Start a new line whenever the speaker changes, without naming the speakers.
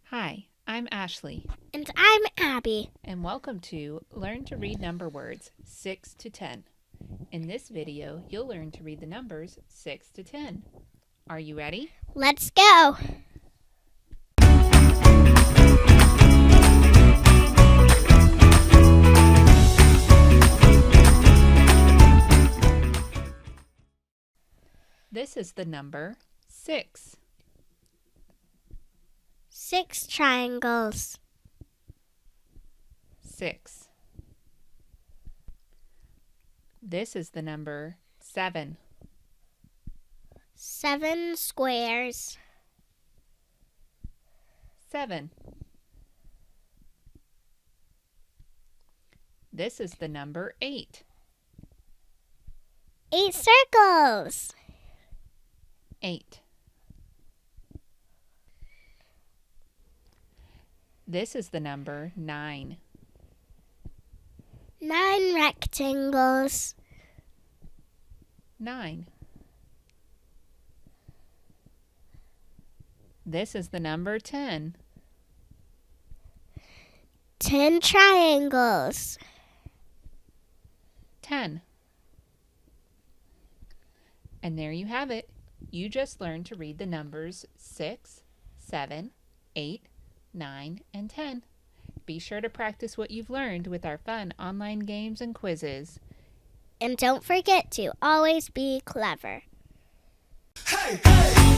Hi, I'm Ashley,
And I'm Abby.
and welcome to Learn to Read Number Words 6 to 10. In this video, you'll learn to read the numbers 6 to 10. Are you ready?
Let's go.
This is the number 6.
6 triangles.
6. This is the number 7.
7 squares.
7. This is the number 8.
8 circles.
8. This is the number 9.
9 rectangles.
9. This is the number 10.
10 triangles.
10. And there you have it. You just learned to read the numbers 6, 7, 8, 9, and 10. Be sure to practice what you've learned with our fun online games and quizzes.
And don't forget to always be clever.
Hey, hey!